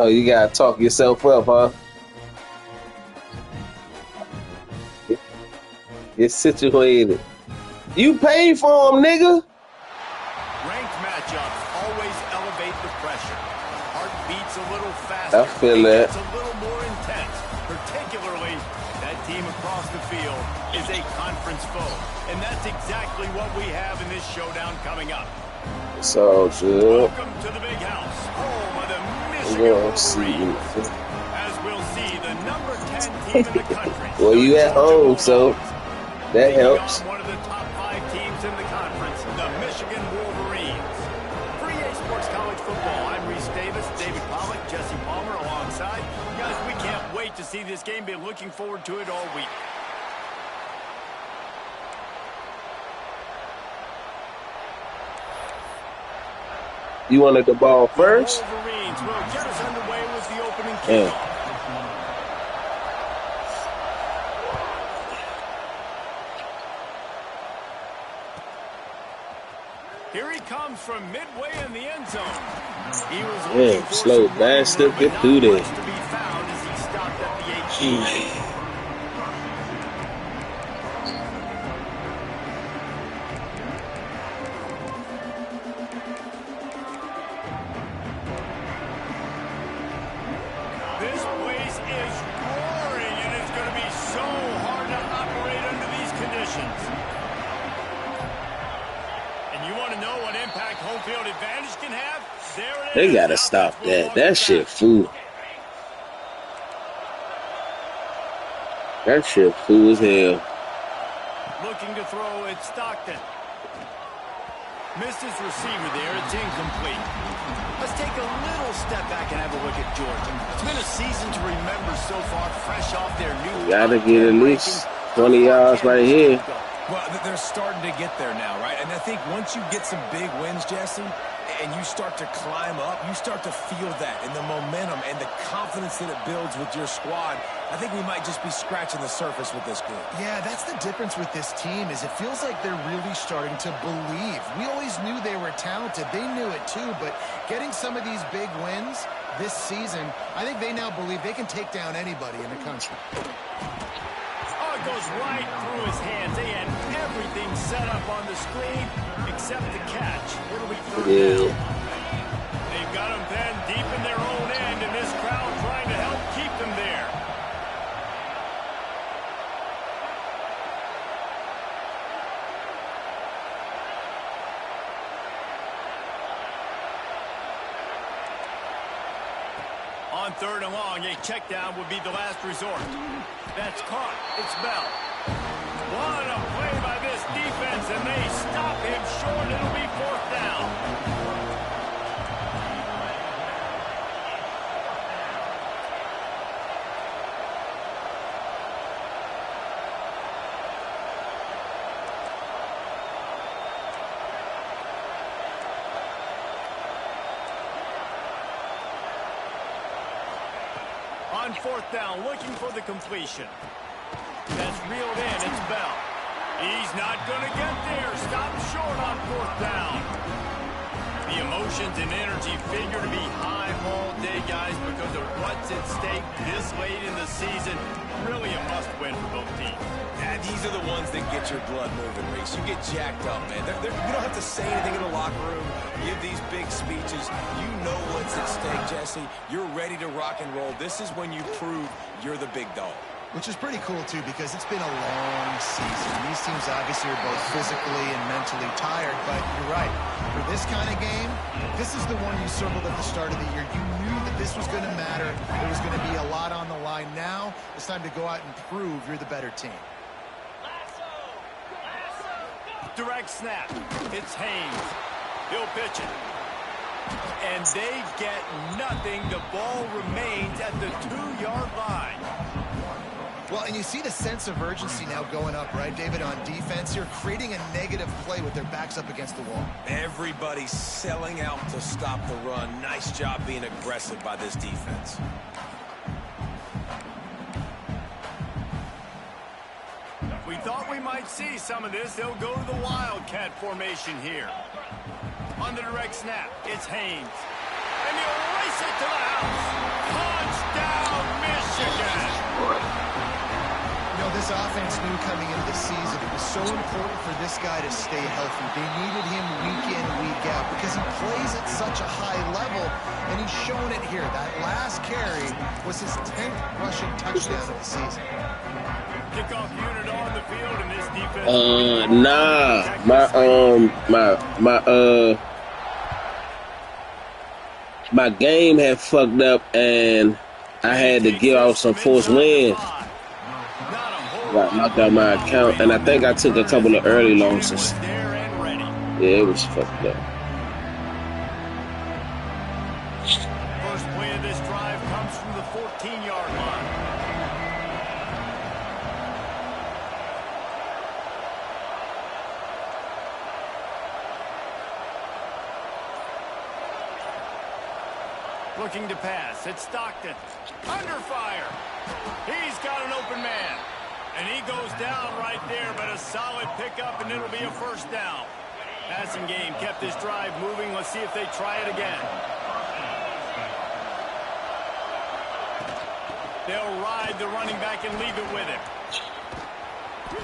Oh, you gotta talk yourself up, huh? Get situated. You paid for him, nigga. Ranked matchups always elevate the pressure. The heart beats a little faster. I feel that. It's a little more intense. Particularly, that team across the field is a conference foe. And that's exactly what we have in this showdown coming up. It's all good. Welcome to the big house, home of the Michigan Wolverines. As we'll see, the number 10 team in the country. Well, you at home, so that helps. One of the top 5 teams in the conference, the Michigan Wolverines. For EA Sports College Football, I'm Reese Davis, David Pollack, Jesse Palmer alongside. Guys, we can't wait to see this game. Been looking forward to it all week. You wanted the ball first? The Wolverines will get us underway with the opening kickoff. Here he comes from midway in the end zone. He was looking for slow bastard, get through there. To be found as he stopped at the 18. This place is roaring, and it's going to be so hard to operate under these conditions. And you want to know what impact home field advantage can have? There it is. They gotta stop that. That shit fool. That shit fool as hell. Looking to throw it, Stockton. Missed his receiver there. It's incomplete. Let's take a little step back and have a look at Georgia. It's been a season to remember so far, fresh off their new... Gotta get at least 20 yards right here. Well, they're starting to get there now, right? And I think once you get some big wins, Jesse, and you start to climb up, you start to feel that and the momentum and the confidence that it builds with your squad. I think we might just be scratching the surface with this group. Yeah, that's the difference with this team is it feels like they're really starting to believe. We always knew they were talented. They knew it too, but getting some of these big wins this season, I think they now believe they can take down anybody in the country. Oh, it goes right through his hands. They had everything set up on the screen except the catch. It'll be third down. They've got them then deep in their own end, and this crowd trying to help keep them there. On third and long, a check down would be the last resort. That's caught. It's Bell. What a play by this defense, and they stop him short. It'll be fourth down. On fourth down, looking for the completion. That's reeled in. It's Bell. He's not going to get there. Stop short on fourth down. The emotions and energy figure to be high all day, guys, because of what's at stake this late in the season. Really a must-win for both teams. Yeah, these are the ones that get your blood moving, Reese. You get jacked up, man. You don't have to say anything in the locker room, give these big speeches. You know what's at stake, Jesse. You're ready to rock and roll. This is when you prove you're the big dog. Which is pretty cool, too, because it's been a long season. These teams obviously are both physically and mentally tired, but you're right. For this kind of game, this is the one you circled at the start of the year. You knew that this was going to matter. There was going to be a lot on the line. Now it's time to go out and prove you're the better team. Direct snap. It's Haynes. He'll pitch it. And they get nothing. The ball remains at the 2-yard line. Well, and you see the sense of urgency now going up, right, David, on defense. You're creating a negative play with their backs up against the wall. Everybody's selling out to stop the run. Nice job being aggressive by this defense. We thought we might see some of this. They'll go to the Wildcat formation here. On the direct snap, it's Haynes. And he'll race it to the house. This offense knew coming into the season it was so important for this guy to stay healthy. They needed him week in, week out because he plays at such a high level, and he's shown it here. That last carry was his 10th rushing touchdown of the season. Kickoff unit on the field, and this defense. My game had fucked up, and I had to give out some forced wins. Got knocked out my account, and I think I took a couple of early losses. Yeah, it was fucked up. First play of this drive comes from the 14-yard line. Looking to pass. It's Stockton. Under fire. He's got an open man. And he goes down right there, but a solid pickup, and it'll be a first down. Passing game kept this drive moving. Let's see if they try it again. They'll ride the running back and leave it with him.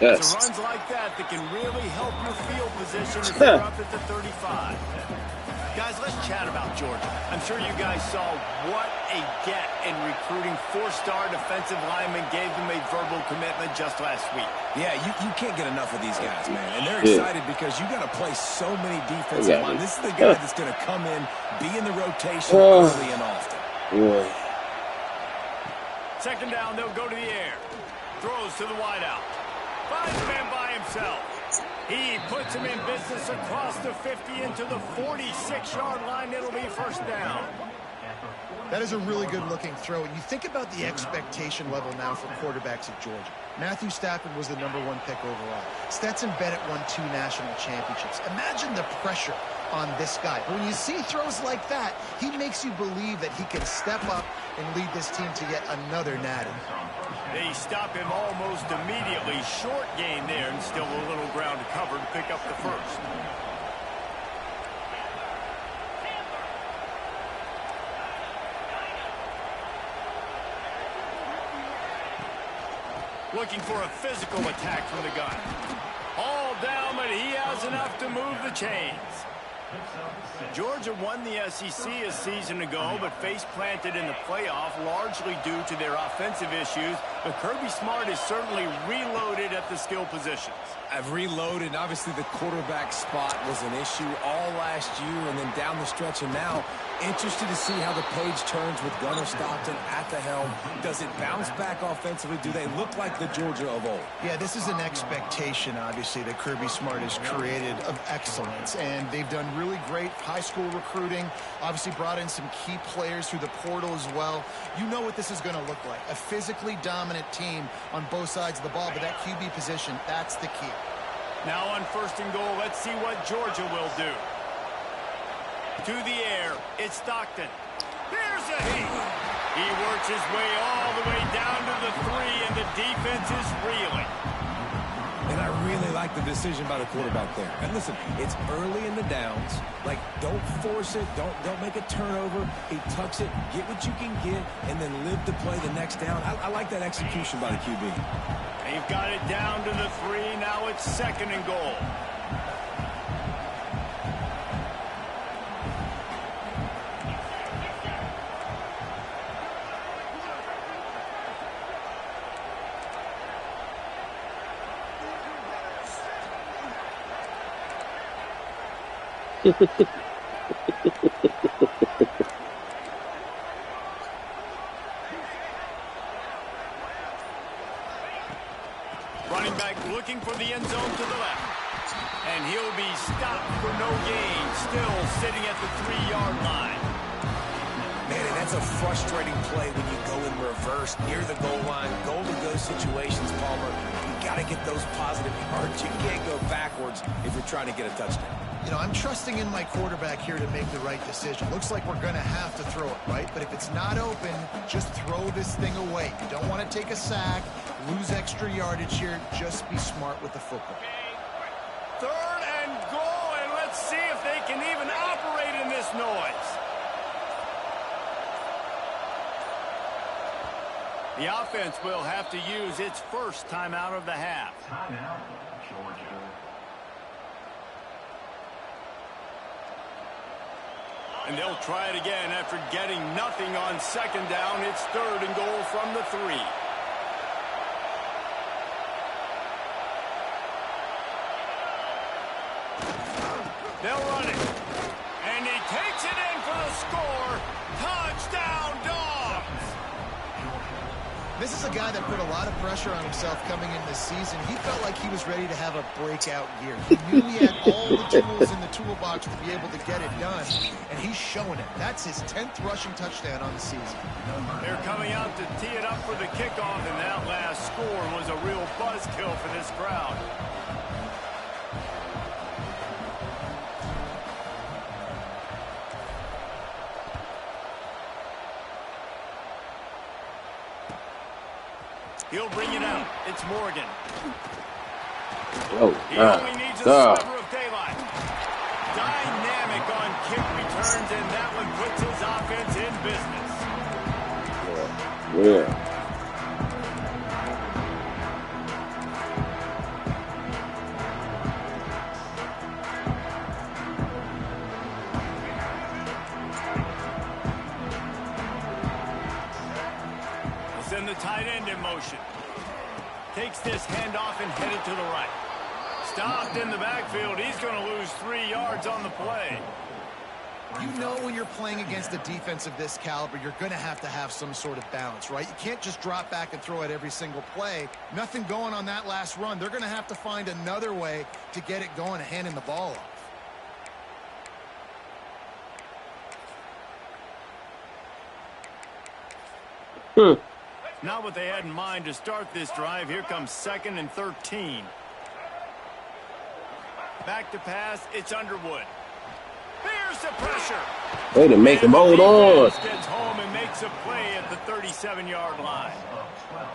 Yes. It's runs like that that can really help your field position if you're up at the 35. Guys, let's chat about Georgia. I'm sure you guys saw what a get in recruiting. Four-star defensive linemen gave them a verbal commitment just last week. Yeah, you can't get enough of these guys, man. And they're excited because you got to play so many defensive linemen. This is the guy that's going to come in, be in the rotation early and often. Second down, they'll go to the air. Throws to the wideout. Finds a man by himself. He puts him in business across the 50 into the 46-yard line. It'll be first down. That is a really good-looking throw. And you think about the expectation level now for quarterbacks at Georgia. Matthew Stafford was the #1 pick overall. Stetson Bennett won 2 national championships. Imagine the pressure on this guy. When you see throws like that, he makes you believe that he can step up and lead this team to yet another natty. They stop him almost immediately. Short gain there, and still a little ground to cover to pick up the first. Looking for a physical attack from the gun. All down, but he has enough to move the chains. Georgia won the SEC a season ago, but face-planted in the playoff largely due to their offensive issues. But Kirby Smart is certainly reloaded at the skill positions. I've reloaded. Obviously, the quarterback spot was an issue all last year and then down the stretch. And now, interested to see how the page turns with Gunnar Stockton at the helm. Does it bounce back offensively? Do they look like the Georgia of old? Yeah, this is an expectation, obviously, that Kirby Smart has created of excellence. And they've done really great high school recruiting. Obviously brought in some key players through the portal as well. You know what this is going to look like. A physically dominant team on both sides of the ball. But that QB position, that's the key. Now on first and goal, let's see what Georgia will do. To the air, it's Stockton. There's a heat. He works his way all the way down to the 3, and the defense is reeling. And I really like the decision by the quarterback there. And listen, it's early in the downs. Like, don't force it. Don't make a turnover. He tucks it, get what you can get, and then live to play the next down. I like that execution by the QB. They've got it down to the 3. Now it's second and goal. Running back looking for the end zone to the left. And he'll be stopped for no gain. Still sitting at the 3-yard line. Man, and that's a frustrating play when you go in reverse near the goal line. Goal-to-go situations, Palmer. You got to get those positive yards. You can't go backwards if you're trying to get a touchdown. You know, I'm trusting in my quarterback here to make the right decision. Looks like we're going to have to throw it, right? But if it's not open, just throw this thing away. You don't want to take a sack, lose extra yardage here. Just be smart with the football. Third and goal, and let's see if they can even operate in this noise. The offense will have to use its first timeout of the half. Timeout, Georgia. And they'll try it again after getting nothing on second down. It's 3rd and goal from the 3. They'll run it. And he takes it in for the score. Touchdown, Dogs! This is a guy that put a lot of pressure on himself coming in this season. He felt like he was ready to have a breakout year. He knew he had all the tools in the toolbox to be able to get it done, and he's showing it. That's his 10th rushing touchdown on the season. They're coming out to tee it up for the kickoff, and that last score was a real buzzkill for this crowd. He'll bring it out. It's Morgan. Oh, He only needs a God. sliver of daylight. Dynamic on kick returns, and that one puts his offense in business. Yeah. Send the tight end in motion. Takes this handoff and headed to the right. Stopped in the backfield. He's going to lose 3 yards on the play. You know when you're playing against a defense of this caliber, you're going to have some sort of balance, right? You can't just drop back and throw it every single play. Nothing going on that last run. They're going to have to find another way to get it going and handing the ball off. Not what they had in mind to start this drive. Here comes 2nd and 13. Back to pass. It's Underwood. Here's the pressure. Way to make him hold on. Gets home and makes a play at the 37-yard line.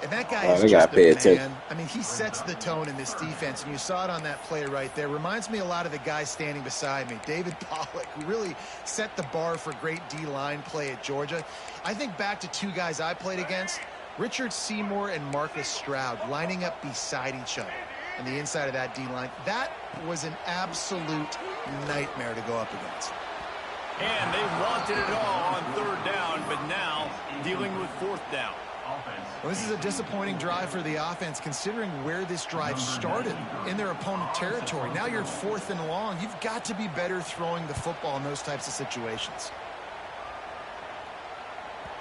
And that guy Oh, is they just gotta pay the attention. man. I mean, he sets the tone in this defense, and you saw it on that play right there. Reminds me a lot of the guy standing beside me, David Pollock, who really set the bar for great D-line play at Georgia. I think back to 2 guys I played against, Richard Seymour and Marcus Stroud, lining up beside each other on the inside of that D-line. That was an absolute nightmare to go up against. And they wanted it all on 3rd down, but now dealing with 4th down. Well, this is a disappointing drive for the offense, considering where this drive started in their opponent territory. Now you're 4th and long. You've got to be better throwing the football in those types of situations.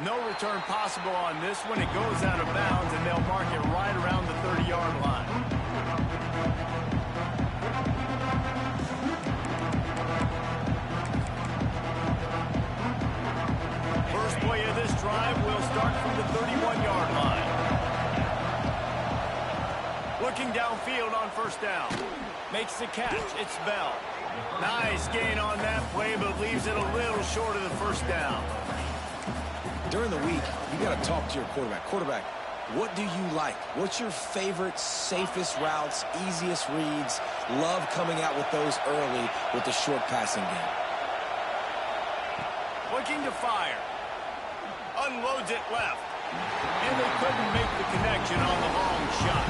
No return possible on this one. It goes out of bounds, and they'll mark it right around the 30-yard line. First play of this drive will start from the 31-yard line. Looking downfield on 1st down. Makes the catch. It's Bell. Nice gain on that play, but leaves it a little short of the 1st down. During the week, you got to talk to your quarterback. Quarterback, what do you like? What's your favorite, safest routes, easiest reads? Love coming out with those early with the short passing game. Looking to fire. Unloads it left. And they couldn't make the connection on the long shot.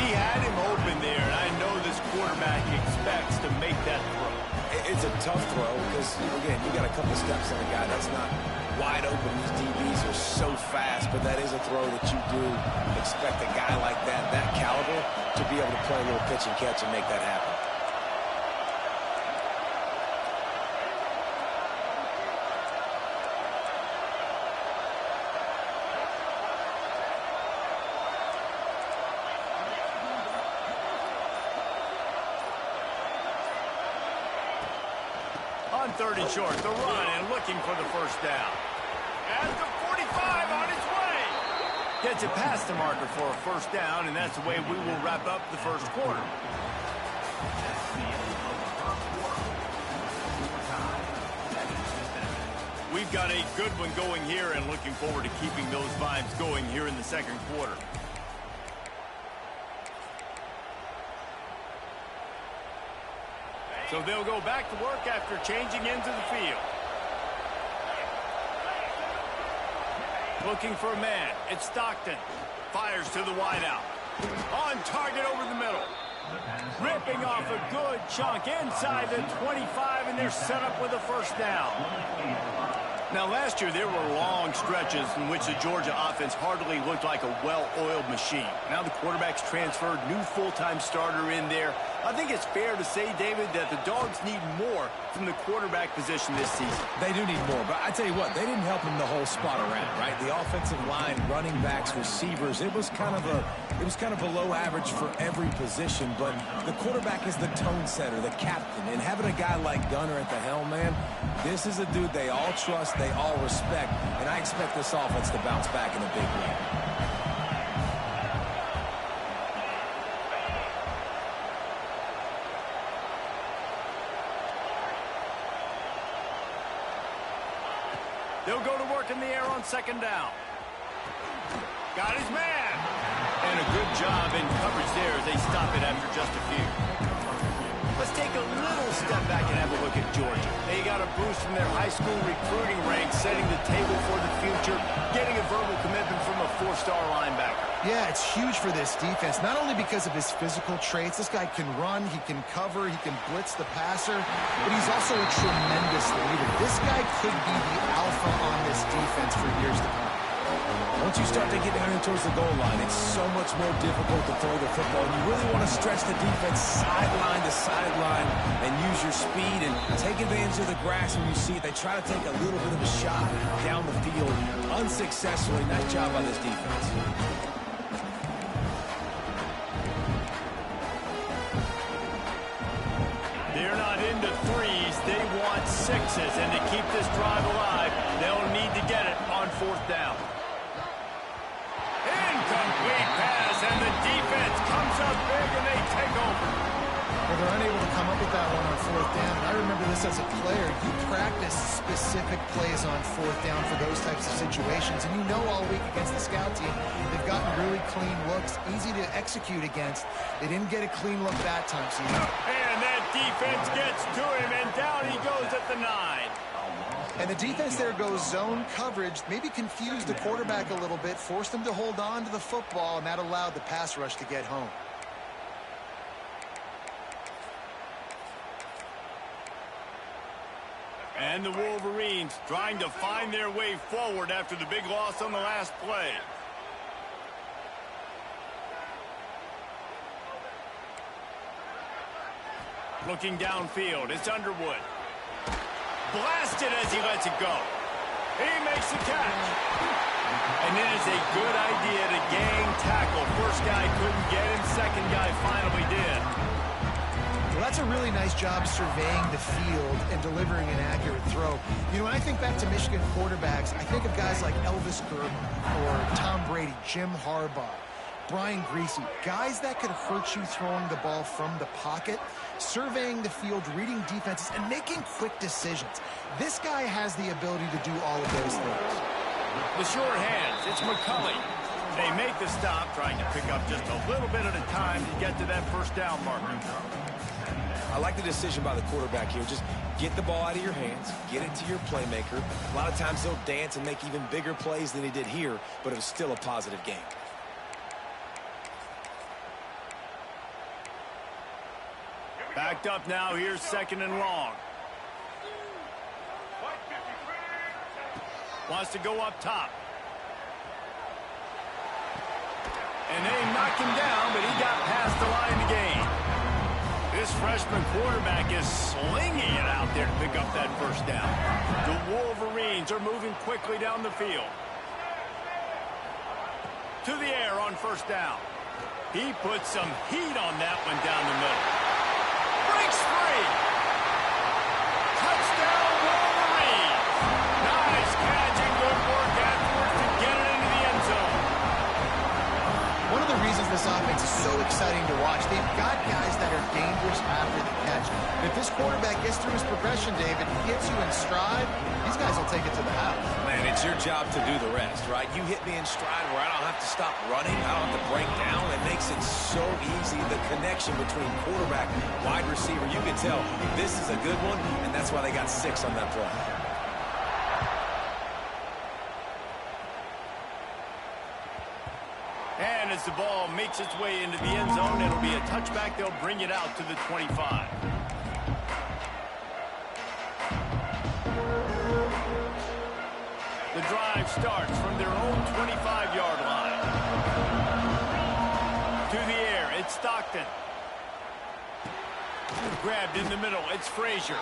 He had him open there, and I know this quarterback expects to make that throw. It's a tough throw because, again, you got a couple steps on a guy that's not wide open. These DBs are so fast, but that is a throw that you do expect a guy like that caliber, to be able to play a little pitch and catch and make that happen. On 3rd and short, the run and looking for the 1st down. At the 45 on its way. Gets it past the marker for a 1st down, and that's the way we will wrap up the 1st quarter. We've got a good one going here and looking forward to keeping those vibes going here in the 2nd quarter. So they'll go back to work after changing into the field. looking for a man. It's Stockton. Fires to the wideout. On target over the middle. Ripping off a good chunk inside the 25, and they're set up with a first down. Now, last year, there were long stretches in which the Georgia offense hardly looked like a well-oiled machine. Now the quarterback's transferred, new full-time starter in there. I think it's fair to say, David, that the Dogs need more from the quarterback position this season. They do need more, but I tell you what, they didn't help him the whole spot around, right? The offensive line, running backs, receivers, it was kind of below average for every position, but the quarterback is the tone setter, the captain, and having a guy like Gunner at the helm, man, this is a dude they all trust, they all respect, and I expect this offense to bounce back in a big way. They'll go to work in the air on second down. Got his man. And a good job in coverage there as they stop it after just a few. Let's take a little step back and have a look at Georgia. They got a boost from their high school recruiting ranks, setting the table for the future, getting a verbal commitment from a four-star linebacker. Yeah, it's huge for this defense, not only because of his physical traits. This guy can run, he can cover, he can blitz the passer, but he's also a tremendous leader. This guy could be the alpha on this defense for years to come. Once you start to get down in towards the goal line, it's so much more difficult to throw the football. You really want to stretch the defense sideline to sideline and use your speed and take advantage of the grass when you see it. They try to take a little bit of a shot down the field unsuccessfully. Nice job by this defense. They're not into threes. They want sixes. And to keep this drive alive, they'll need to get it on fourth down. Incomplete pass, and the defense comes up big, and they take over. Well, they're unable to come up with that one on fourth down. And I remember this as a player. You practice specific plays on fourth down for those types of situations. And you know all week against the scout team, they've gotten really clean looks, easy to execute against. They didn't get a clean look that time, so and that defense gets to him, and down he goes at the 9. And the defense there goes zone coverage, maybe confused the quarterback a little bit, forced him to hold on to the football, and that allowed the pass rush to get home. And the Wolverines trying to find their way forward after the big loss on the last play. Looking downfield, it's Underwood. Blasted as he lets it go. He makes the catch. And it is a good idea to gang tackle. First guy couldn't get him, second guy finally did. Well, that's a really nice job surveying the field and delivering an accurate throw. You know, when I think back to Michigan quarterbacks, I think of guys like Elvis Green or Tom Brady, Jim Harbaugh, Brian Griese, guys that could hurt you throwing the ball from the pocket, surveying the field, reading defenses, and making quick decisions. This guy has the ability to do all of those things. The short hands, it's McCulley. They make the stop, trying to pick up just a little bit at a time to get to that first down marker. I like the decision by the quarterback here. Just get the ball out of your hands, get it to your playmaker. A lot of times he'll dance and make even bigger plays than he did here, but it was still a positive game. Backed up now, here's second and long. Wants to go up top. And they knocked him down, but he got past the line to gain. This freshman quarterback is slinging it out there to pick up that first down. The Wolverines are moving quickly down the field. To the air on first down. He put some heat on that one down the middle. Breaks free. Touchdown Wolverines. Nice catch and good work afterwards to get it into the end zone. One of the reasons this offense is so exciting to watch, they've got guys that are dangerous after the catch. If this quarterback gets through his progression, David, he hits you in stride, these guys will take it to the house. Man, it's your job to do the rest, right? You hit me in stride where I don't have to stop running, I don't have to break down. It makes it so easy. The connection between quarterback, wide receiver, you can tell this is a good one, and that's why they got 6 on that play. As the ball makes its way into the end zone, it'll be a touchback. They'll bring it out to the 25. The drive starts from their own 25-yard line. To the air, it's Stockton. Grabbed in the middle, it's Frazier.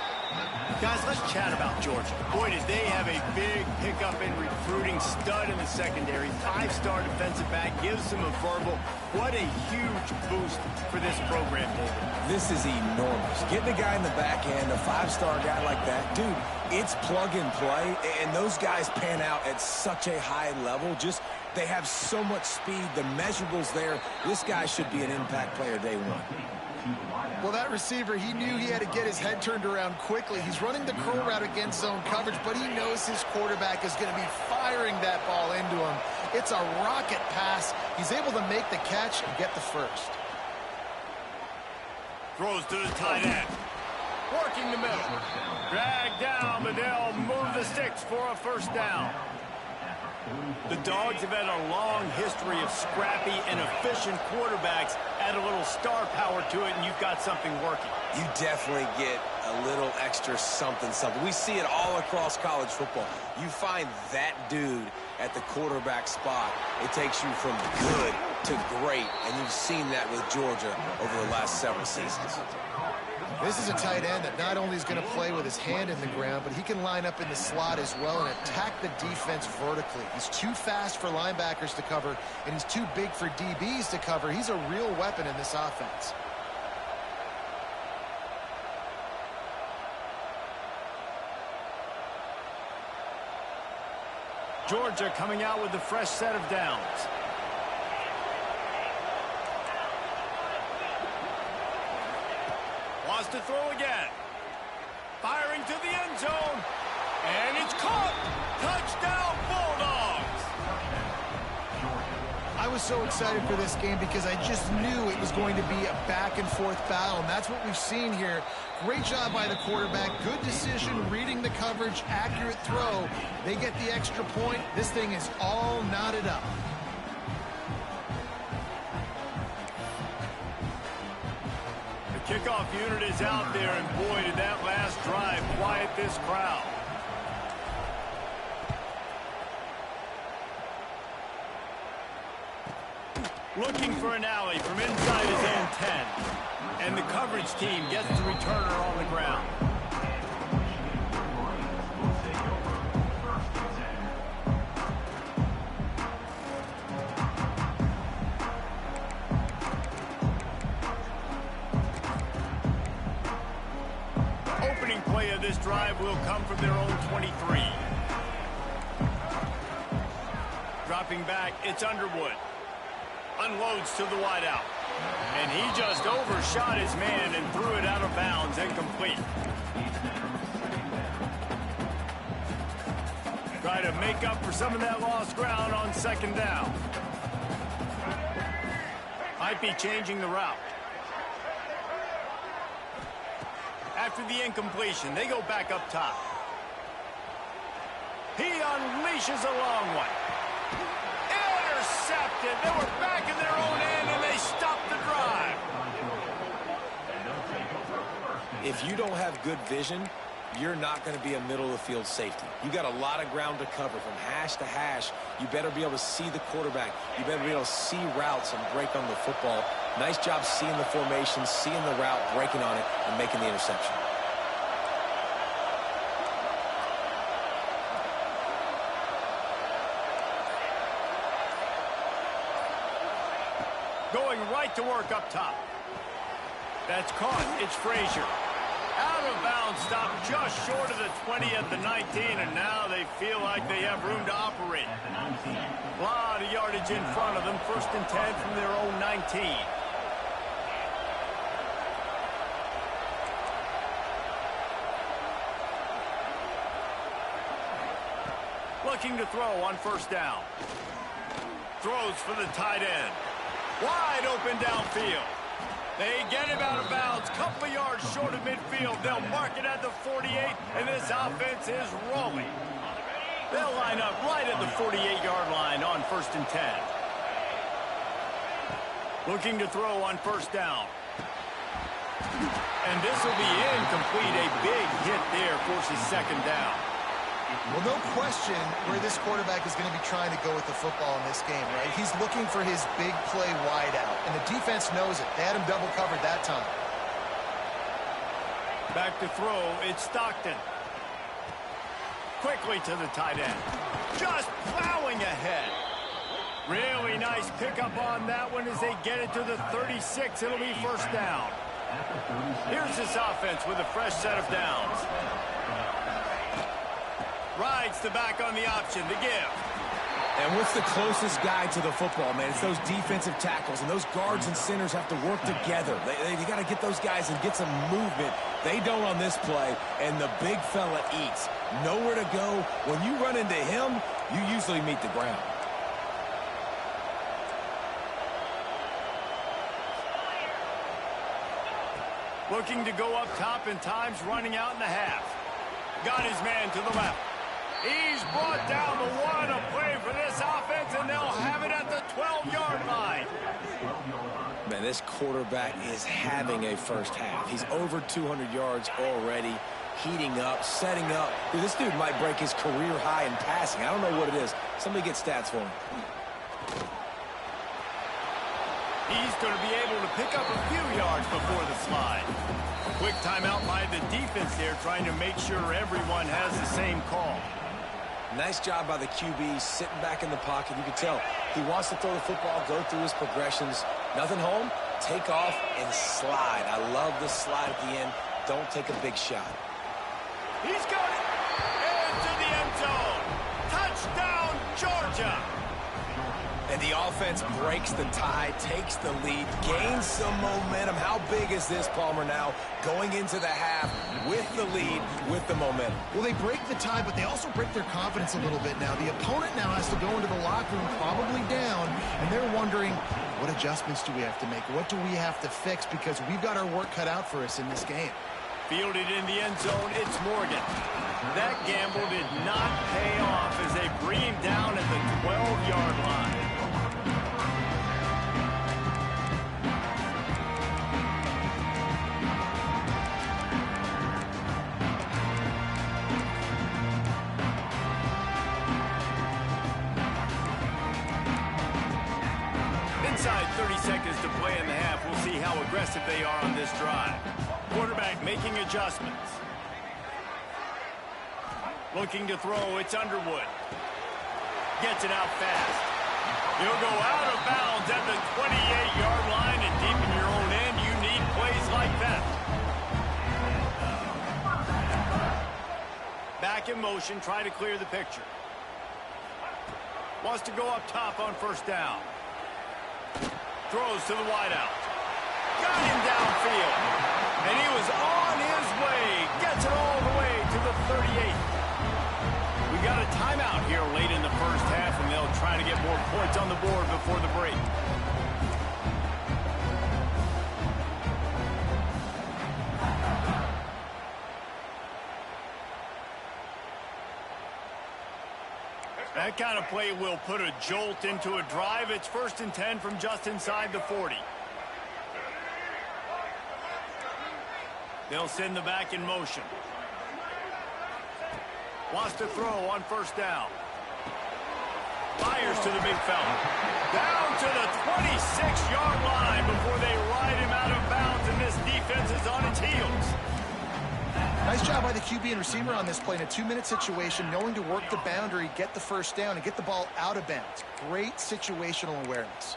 Guys, let's chat about Georgia. Boy, did they have a big pickup in recruiting. Stud in the secondary. 5-star defensive back. Gives them a verbal. What a huge boost for this program, David. This is enormous. Getting a guy in the back end, a 5-star guy like that, dude, it's plug and play, and those guys pan out at such a high level. Just, they have so much speed. The measurables there. This guy should be an impact player day one. Well, that receiver, he knew he had to get his head turned around quickly. He's running the curl route against zone coverage, but he knows his quarterback is going to be firing that ball into him. It's a rocket pass. He's able to make the catch and get the first. Throws to the tight end. Working the middle. Dragged down, but they'll move the sticks for a first down. The Dogs have had a long history of scrappy and efficient quarterbacks. Add a little star power to it, and you've got something working. You definitely get a little extra something. We see it all across college football. You find that dude at the quarterback spot, it takes you from good to great, and you've seen that with Georgia over the last several seasons. This is a tight end that not only is going to play with his hand in the ground, but he can line up in the slot as well and attack the defense vertically. He's too fast for linebackers to cover, and he's too big for DBs to cover. He's a real weapon in this offense. Georgia coming out with a fresh set of downs. Wants to throw again. Firing to the end zone. And it's caught. Touchdown, Bulldogs. I was so excited for this game because I just knew it was going to be a back-and-forth battle, and that's what we've seen here. Great job by the quarterback. Good decision, reading the coverage, accurate throw. They get the extra point. This thing is all knotted up. Kickoff unit is out there, and boy, did that last drive quiet this crowd. Looking for an alley from inside his own 10. And the coverage team gets the returner on the ground. Play of this drive will come from their own 23. Dropping back, it's Underwood. Unloads to the wideout. And he just overshot his man and threw it out of bounds, incomplete. Try to make up for some of that lost ground on second down. Might be changing the route. After the incompletion, they go back up top. He unleashes a long one. Intercepted. They were back in their own end, and they stopped the drive. If you don't have good vision, you're not going to be a middle-of-the-field safety. You got a lot of ground to cover from hash to hash. You better be able to see the quarterback. You better be able to see routes and break on the football. Nice job seeing the formation, seeing the route, breaking on it, and making the interception. Going right to work up top. That's caught. It's Frazier. Out of bounds, stopped just short of the 20 at the 19, and now they feel like they have room to operate. A lot of yardage in front of them. 1st and 10 from their own 19. Looking to throw on 1st down. Throws for the tight end. Wide open downfield. They get him out of bounds, couple of yards short of midfield. They'll mark it at the 48, and this offense is rolling. They'll line up right at the 48-yard line on 1st and 10. Looking to throw on first down. And this will be incomplete. A big hit there forces second down. Well, no question where this quarterback is going to be trying to go with the football in this game, right? He's looking for his big play wide out, and the defense knows it. They had him double covered that time. Back to throw, it's Stockton. Quickly to the tight end. Just plowing ahead. Really nice pickup on that one as they get it to the 36. It'll be first down. Here's this offense with a fresh set of downs. Rides the back on the option to give. And what's the closest guy to the football, man? It's those defensive tackles, and those guards and centers have to work together. They got to get those guys and get some movement. They don't on this play, and the big fella eats. Nowhere to go. When you run into him, you usually meet the ground. Looking to go up top, and time's running out in the half. Got his man to the left. He's brought down the one. A play for this offense, and they'll have it at the 12-yard line. Man, this quarterback is having a first half. He's over 200 yards already, heating up, setting up. Dude, this dude might break his career high in passing. I don't know what it is. Somebody get stats for him. He's going to be able to pick up a few yards before the slide. Quick timeout by the defense there, trying to make sure everyone has the same call. Nice job by the QB, sitting back in the pocket. You can tell he wants to throw the football, go through his progressions. Nothing home, take off and slide. I love the slide at the end. Don't take a big shot. He's got it. Into the end zone. Touchdown, Georgia. And the offense breaks the tie, takes the lead, gains some momentum. How big is this, Palmer, now? Going into the half with the lead, with the momentum. Well, they break the tie, but they also break their confidence a little bit now. The opponent now has to go into the locker room probably down, and they're wondering, what adjustments do we have to make? What do we have to fix? Because we've got our work cut out for us in this game. Fielded in the end zone, it's Morgan. That gamble did not pay off as they bring him down at the 12-yard line. Inside 30 seconds to play in the half. We'll see how aggressive they are on this drive. Quarterback making adjustments. Looking to throw, it's Underwood. Gets it out fast. He'll go out of bounds at the 28-yard line, and deep in your own end, you need plays like that. Back in motion, try to clear the picture. Wants to go up top on first down. Throws to the wideout. Got him downfield. And he was on his way. Gets it all the way to the 38. We got a timeout here late in the first half, and they'll try to get more points on the board before the break. That kind of play will put a jolt into a drive. It's 1st and 10 from just inside the 40. They'll send the back in motion. Wants to throw on first down. Fires to the big fella. Down to the 26-yard line before they ride him out of bounds, and this defense is on its heels. Nice job by the QB and receiver on this play in a 2-minute situation, knowing to work the boundary, get the first down, and get the ball out of bounds. Great situational awareness.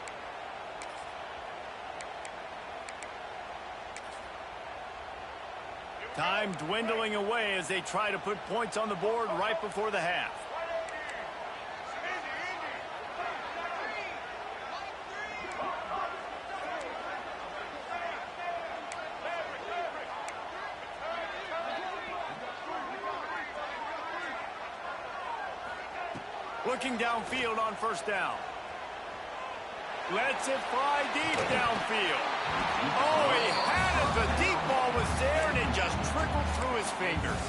Time dwindling away as they try to put points on the board right before the half. Looking downfield on first down. Lets it fly deep downfield. Oh, he had it. The deep ball was there, and it just trickled through his fingers.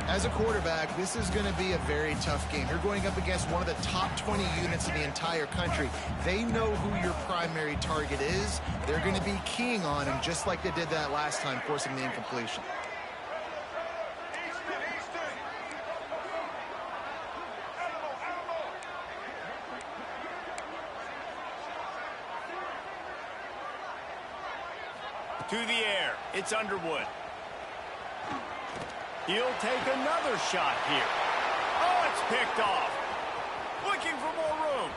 As a quarterback, this is going to be a very tough game. You're going up against one of the top 20 units in the entire country. They know who your primary target is. They're going to be keying on him just like they did that last time, forcing the incompletion. To the air, it's Underwood. He'll take another shot here. Oh, it's picked off. Looking for more room.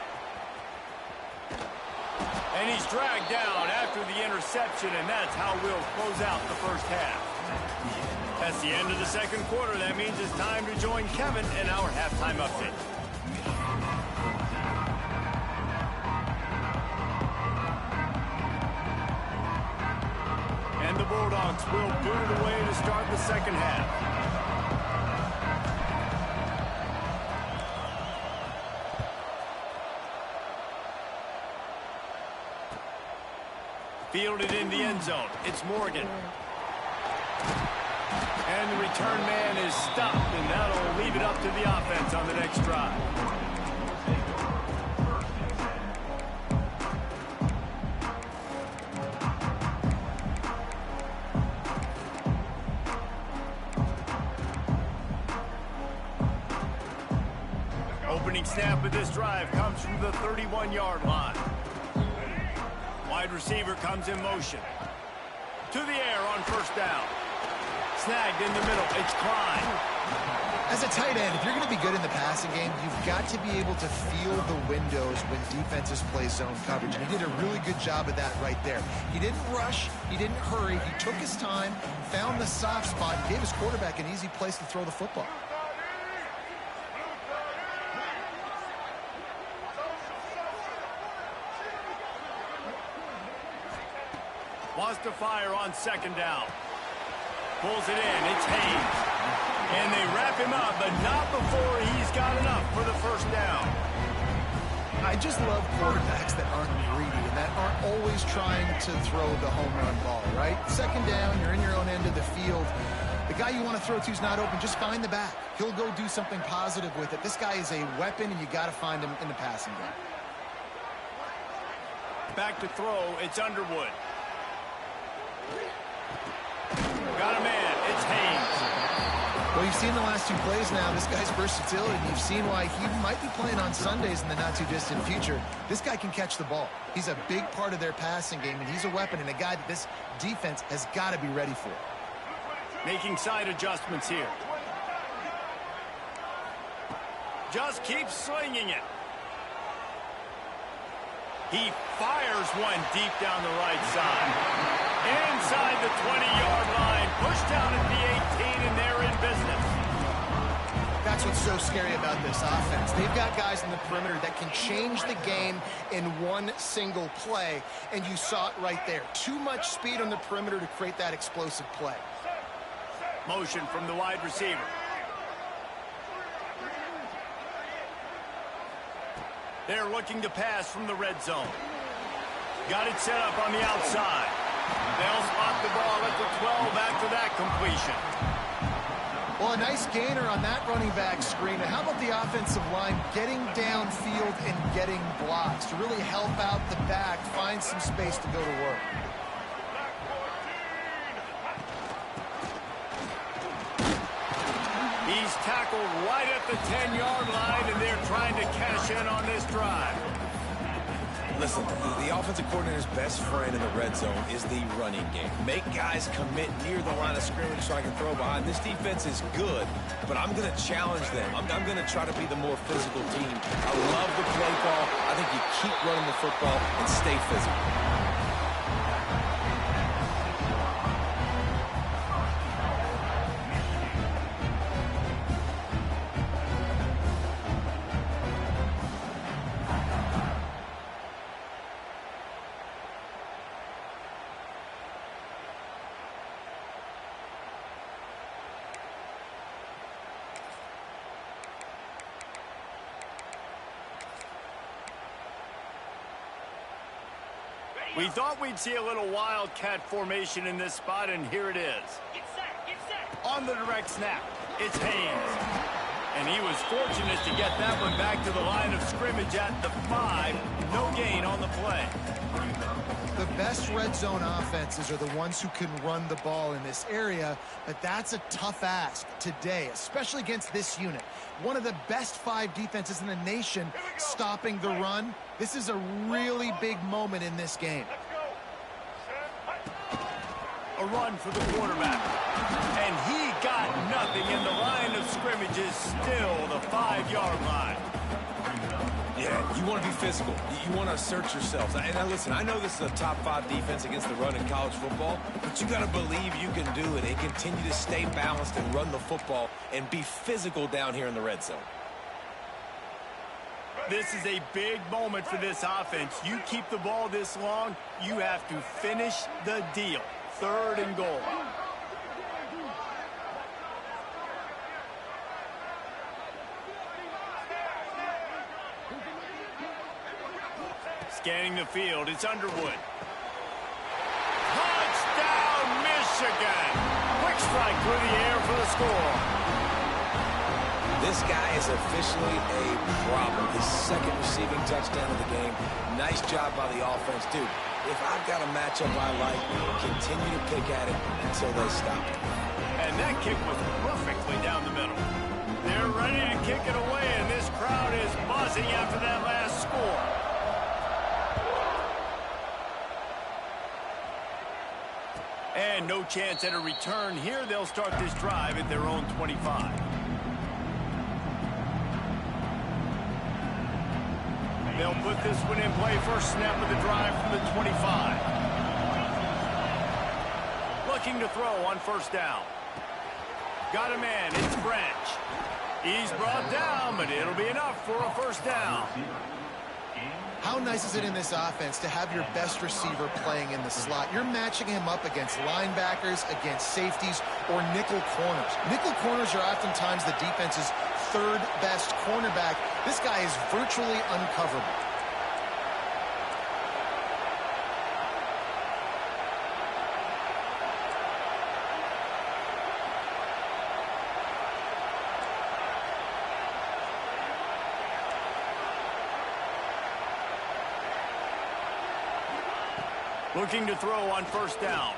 And he's dragged down after the interception, and that's how we'll close out the first half. That's the end of the second quarter. That means it's time to join Kevin in our halftime update. And the Bulldogs will boot it away to start the second half. Fielded in the end zone. It's Morgan. And the return man is stopped, and that'll leave it up to the offense on the next drive. Opening snap of this drive comes from the 31-yard line. Wide receiver comes in motion. To the air on first down. Snagged in the middle. It's Klein. As a tight end, if you're going to be good in the passing game, you've got to be able to feel the windows when defenses play zone coverage. And he did a really good job of that right there. He didn't rush. He didn't hurry. He took his time, found the soft spot, and gave his quarterback an easy place to throw the football. Wants to fire on second down. Pulls it in. It's Haynes. And they wrap him up, but not before he's got enough for the first down. I just love quarterbacks that aren't greedy and that aren't always trying to throw the home run ball, right? Second down, you're in your own end of the field. The guy you want to throw to is not open. Just find the back. He'll go do something positive with it. This guy is a weapon, and you got to find him in the passing game. Back to throw. It's Underwood. Got a man. It's Haynes. Well, you've seen the last two plays now. This guy's versatility. You've seen why he might be playing on Sundays in the not-too-distant future. This guy can catch the ball. He's a big part of their passing game, and he's a weapon and a guy that this defense has got to be ready for. Making side adjustments here. Just keeps slinging it. He fires one deep down the right side. Inside the 20-yard line. Pushed down at the 18, and they're in business. That's what's so scary about this offense. They've got guys in the perimeter that can change the game in one single play, and you saw it right there. Too much speed on the perimeter to create that explosive play. Motion from the wide receiver. They're looking to pass from the red zone. Got it set up on the outside. They'll spot the ball at the 12 after that completion. Well, a nice gainer on that running back screen. And how about the offensive line getting downfield and getting blocks to really help out the back, find some space to go to work. He's tackled right at the 10-yard line, and they're trying to cash in on this drive. Listen, the offensive coordinator's best friend in the red zone is the running game. Make guys commit near the line of scrimmage so I can throw behind. This defense is good, but I'm going to challenge them. I'm going to try to be the more physical team. I love the play call. I think you keep running the football and stay physical. We thought we'd see a little wildcat formation in this spot, and here it is. Get set, get set. On the direct snap. It's Haynes. And he was fortunate to get that one back to the line of scrimmage at the 5. No gain on the play. The best red zone offenses are the ones who can run the ball in this area, but that's a tough ask today, especially against this unit. One of the best 5 defenses in the nation stopping the run. This is a really big moment in this game. A run for the quarterback. And he got nothing, and the line of scrimmage is still the 5-yard line. Yeah, you want to be physical. You want to assert yourselves. And now listen, I know this is a top 5 defense against the run in college football, but you got to believe you can do it and continue to stay balanced and run the football and be physical down here in the red zone. This is a big moment for this offense. You keep the ball this long, you have to finish the deal. 3rd and goal. Scanning the field, it's Underwood. Touchdown, Michigan! Quick strike through the air for the score. This guy is officially a problem. His 2nd receiving touchdown of the game. Nice job by the offense. Dude, if I've got a matchup I like, continue to pick at it until they stop it. And that kick was perfectly down the middle. They're ready to kick it away, and this crowd is buzzing after that last score. And no chance at a return here. They'll start this drive at their own 25. They'll put this one in play. First snap of the drive from the 25. Looking to throw on first down. Got a man. It's Branch. He's brought down, but it'll be enough for a first down. How nice is it in this offense to have your best receiver playing in the slot? You're matching him up against linebackers, against safeties, or nickel corners. Nickel corners are oftentimes the defense's 3rd best cornerback. This guy is virtually uncoverable. Looking to throw on first down.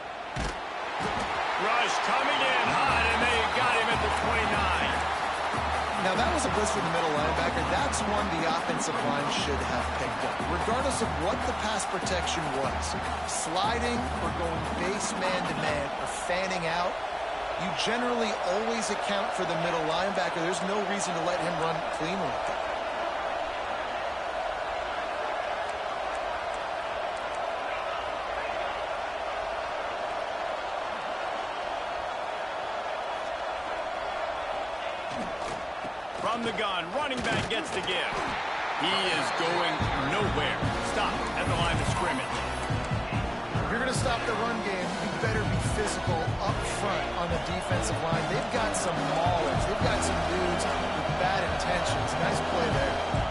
Rush coming in hot, and they got him at the 29. Now, that was a blitz from the middle linebacker. That's one the offensive line should have picked up, regardless of what the pass protection was. Sliding or going base man-to-man or fanning out, you generally always account for the middle linebacker. There's no reason to let him run clean like that. From the gun, running back gets the give. He is going nowhere. Stop at the line of scrimmage. If you're going to stop the run game, you better be physical up front on the defensive line. They've got some maulers. They've got some dudes with bad intentions. Nice play there.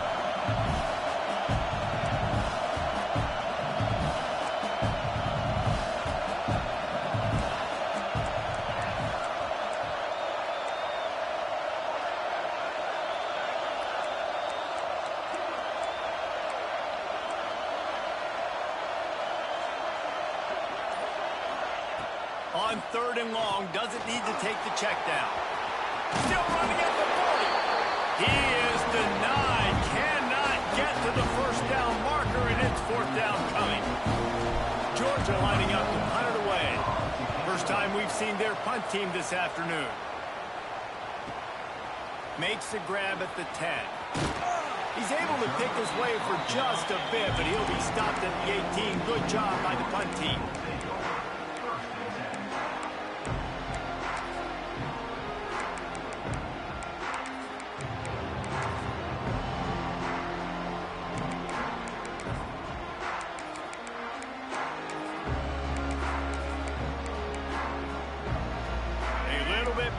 On 3rd and long, doesn't need to take the check down. Still running at the 40. He is denied. Cannot get to the first down marker, and it's 4th down coming. Georgia lining up to punt it away. First time we've seen their punt team this afternoon. Makes the grab at the 10. He's able to pick his way for just a bit, but he'll be stopped at the 18. Good job by the punt team.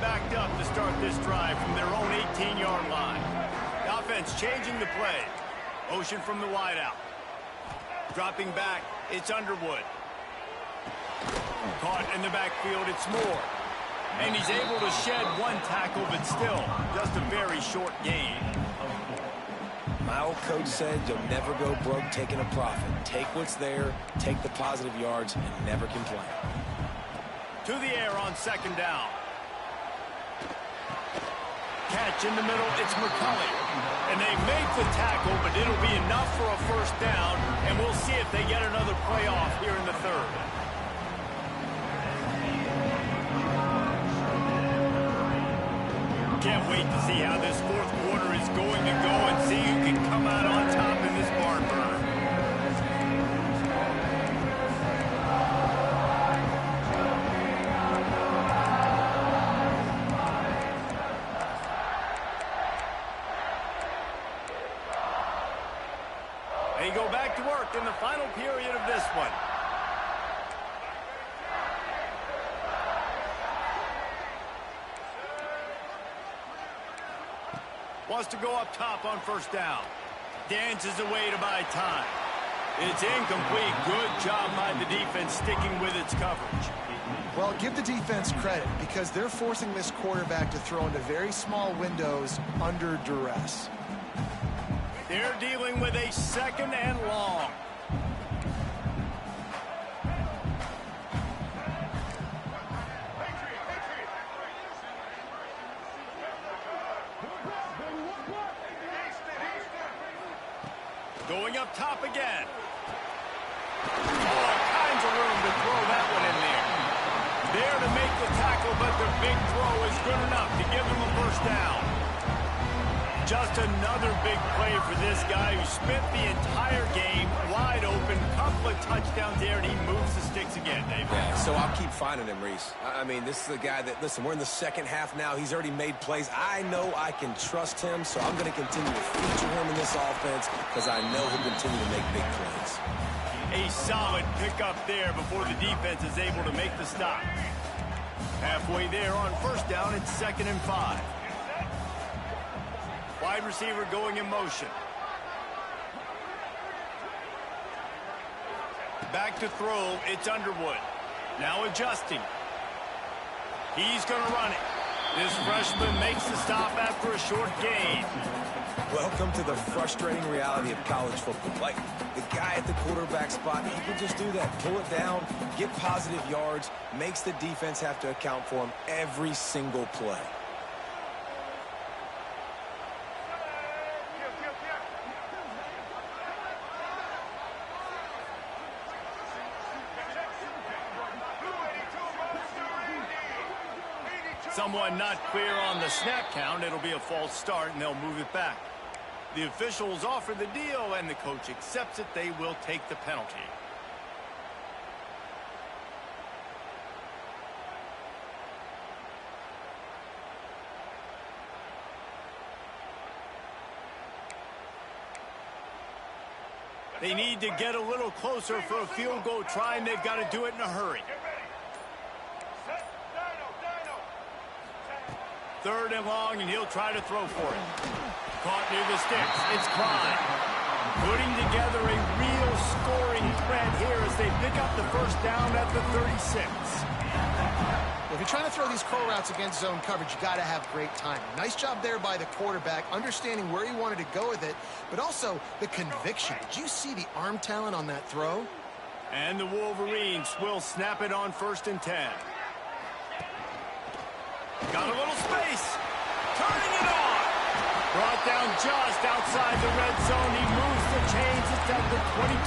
Backed up to start this drive from their own 18-yard line. The offense changing the play. Motion from the wideout. Dropping back, it's Underwood. Caught in the backfield, it's Moore. And he's able to shed one tackle, but still, just a very short gain. My old coach said you'll never go broke taking a profit. Take what's there, take the positive yards, and never complain. To the air on second down. Catch in the middle, it's McCulley. And they make the tackle, but it'll be enough for a first down, and we'll see if they get another playoff here in the third. Can't wait to see how this fourth quarter is going to go and see who can come out on top in this barn burner. They go back to work in the final period of this one. Wants to go up top on first down. Dances away to buy time. It's incomplete. Good job by the defense sticking with its coverage. Well, give the defense credit because they're forcing this quarterback to throw into very small windows under duress. They're dealing with a second and long. Going up top again. All kinds of room to throw that one in there. There to make the tackle, but the big throw is good enough to give them a first down. Just another big play for this guy who spent the entire game wide open. Couple of touchdowns there, and he moves the sticks again, David. Yeah, so I'll keep finding him, Reese. I mean, this is a guy that, listen, we're in the second half now. He's already made plays. I know I can trust him, so I'm going to continue to feature him in this offense because I know he'll continue to make big plays. A solid pickup there before the defense is able to make the stop. Halfway there on first down, it's 2nd and 5. Wide receiver going in motion. Back to throw, it's Underwood. Now adjusting. He's going to run it. This freshman makes the stop after a short gain. Welcome to the frustrating reality of college football. Like, the guy at the quarterback spot, he can just do that. Pull it down, get positive yards, makes the defense have to account for him every single play. Someone not clear on the snap count. It'll be a false start, and they'll move it back. The officials offer the deal, and the coach accepts it. They will take the penalty. They need to get a little closer for a field goal try, and they've got to do it in a hurry. 3rd and long, and he'll try to throw for it. Caught near the sticks. It's Klein. Putting together a real scoring threat here as they pick up the first down at the 36. If you're trying to throw these curl routes against zone coverage, you got to have great timing. Nice job there by the quarterback, understanding where he wanted to go with it, but also the conviction. Did you see the arm talent on that throw? And the Wolverines will snap it on 1st and 10. Got a little space. Turning it on. Brought down just outside the red zone. He moves the chains. It's at the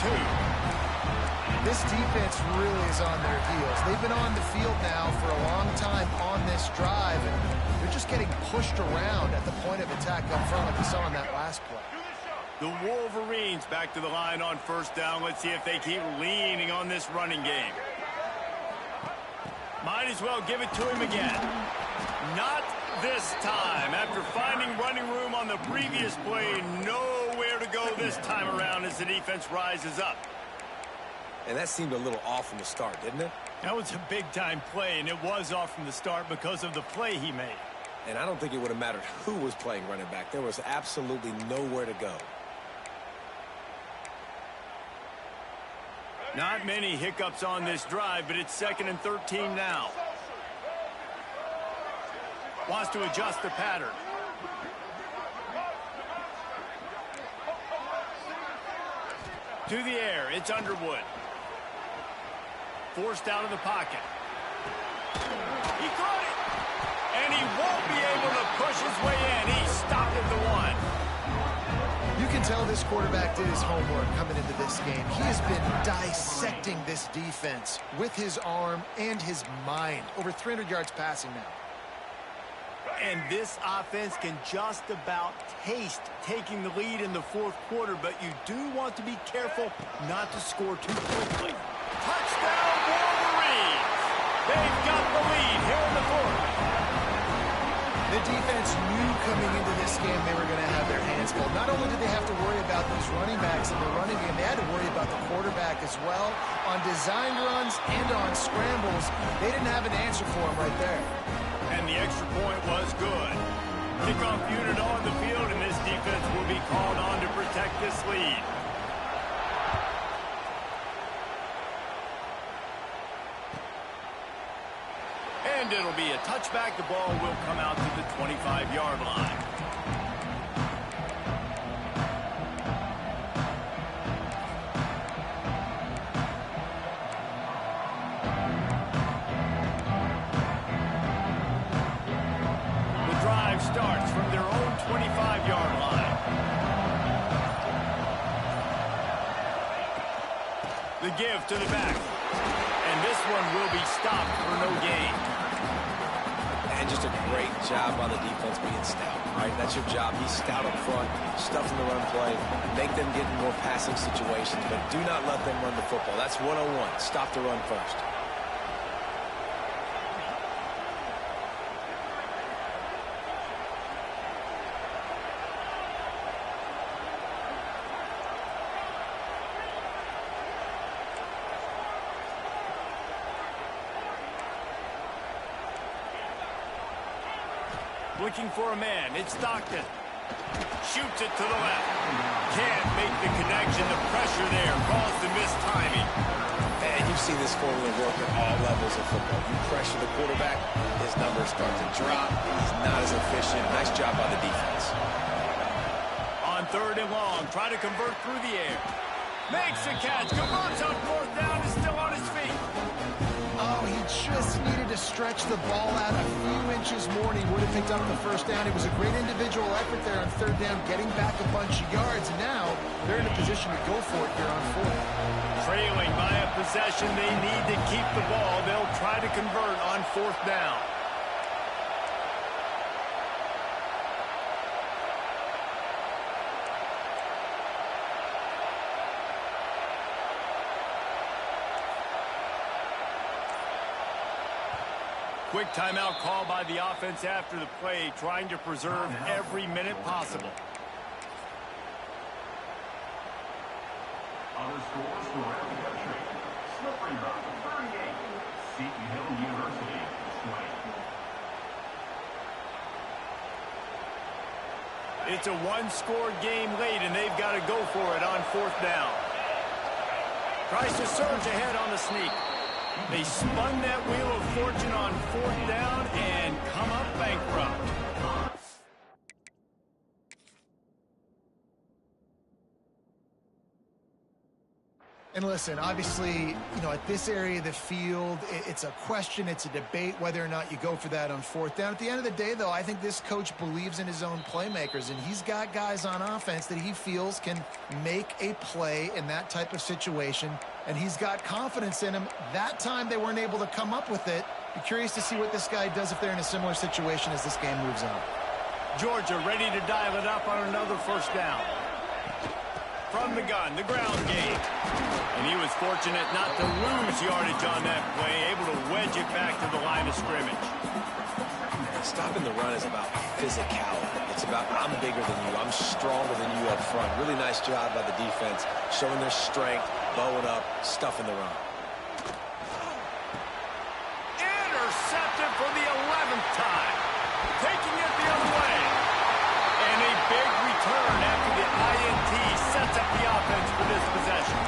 22. This defense really is on their heels. They've been on the field now for a long time on this drive, and they're just getting pushed around at the point of attack up front like we saw on that last play. The Wolverines back to the line on 1st down. Let's see if they keep leaning on this running game. Might as well give it to him again. Not this time. After finding running room on the previous play, nowhere to go this time around as the defense rises up. And that seemed a little off from the start, didn't it? That was a big-time play, and it was off from the start because of the play he made. And I don't think it would have mattered who was playing running back. There was absolutely nowhere to go. Not many hiccups on this drive, but it's 2nd and 13 now. Wants to adjust the pattern. To the air, it's Underwood. Forced out of the pocket. He caught it! And he won't be able to push his way in. He stopped at the one. You can tell this quarterback did his homework coming into this game. He has been dissecting this defense with his arm and his mind. Over 300 yards passing now. And this offense can just about taste taking the lead in the fourth quarter, but you do want to be careful not to score too quickly. Touchdown, Wolverines! They've got the lead here in the fourth. The defense knew coming into this game they were going to have their hands full. Not only did they have to worry about these running backs in the running game, they had to worry about the quarterback as well. On designed runs and on scrambles, they didn't have an answer for him right there. And the extra point was good. Kickoff unit on the field, and this defense will be called on to protect this lead. And it'll be a touchback. The ball will come out to the 25-yard line. The drive starts from their own 25-yard line. The give to the back. And this one will be stopped for no gain. And just a great job by the defense being stout, right? That's your job. Be stout up front, stuff in the run play, make them get in more passing situations, but do not let them run the football. That's 101. Stop the run first. Looking for a man. It's Stockton. Shoots it to the left. Can't make the connection. The pressure there caused the missed timing. And you've seen this formula work at all levels of football. You pressure the quarterback, his numbers start to drop. He's not as efficient. Nice job by the defense. On third and long, try to convert through the air. Makes a catch. Converts on fourth down. Is still on his feet. Oh, he just needed to stretch the ball out a few inches more, and he would have picked up the first down. It was a great individual effort there on third down, getting back a bunch of yards. And now they're in a position to go for it here on fourth. Trailing by a possession, they need to keep the ball. They'll try to convert on fourth down. Quick timeout call by the offense after the play, trying to preserve every minute possible. Other scores from around the country. Slippery Rock, 38. Seton Hill University, 20. It's a one-score game late, and they've got to go for it on fourth down. Tries to surge ahead on the sneak. They spun that wheel of fortune on fourth down and come up bankrupt. And listen, obviously, at this area of the field, it's a question, it's a debate whether or not you go for that on fourth down. At the end of the day, though, I think this coach believes in his own playmakers, and he's got guys on offense that he feels can make a play in that type of situation, and he's got confidence in him. That time they weren't able to come up with it. Be curious to see what this guy does if they're in a similar situation as this game moves on. Georgia ready to dial it up on another first down. From the gun, the ground game. And he was fortunate not to lose yardage on that play, able to wedge it back to the line of scrimmage. Stopping the run is about physicality. It's about I'm bigger than you, I'm stronger than you up front. Really nice job by the defense, showing their strength, bowing up, stuffing the run. Intercepted for the 11th time. Taking it the other way. And a big return after the INT sets up the offense for this possession.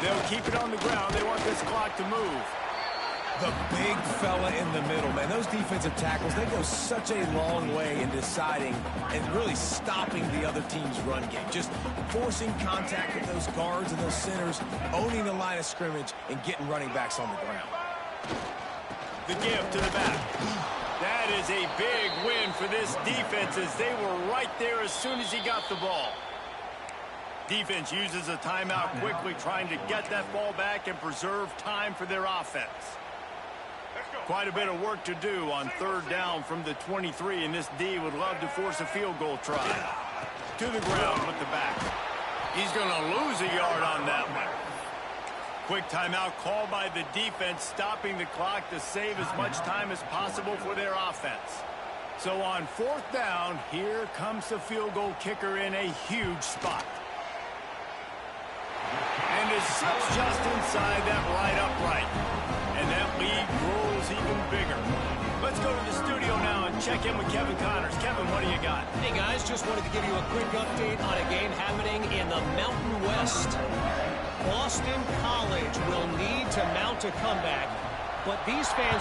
They'll keep it on the ground. They want this clock to move. The big fella in the middle, man. Those defensive tackles, they go such a long way in deciding and really stopping the other team's run game. Just forcing contact with those guards and those centers, owning the line of scrimmage, and getting running backs on the ground. The give to the back. That is a big win for this defense as they were right there as soon as he got the ball. Defense uses a timeout quickly, trying to get that ball back and preserve time for their offense. Quite a bit of work to do on third down from the 23, and this D would love to force a field goal try. To the ground with the back. He's going to lose a yard on that one. Quick timeout called by the defense, stopping the clock to save as much time as possible for their offense. So on fourth down, here comes the field goal kicker in a huge spot. And it sits just inside that right upright. And that lead grows even bigger. Let's go to the studio now and check in with Kevin Connors. Kevin, what do you got? Hey, guys, just wanted to give you a quick update on a game happening in the Mountain West. Boston College will need to mount a comeback, but these fans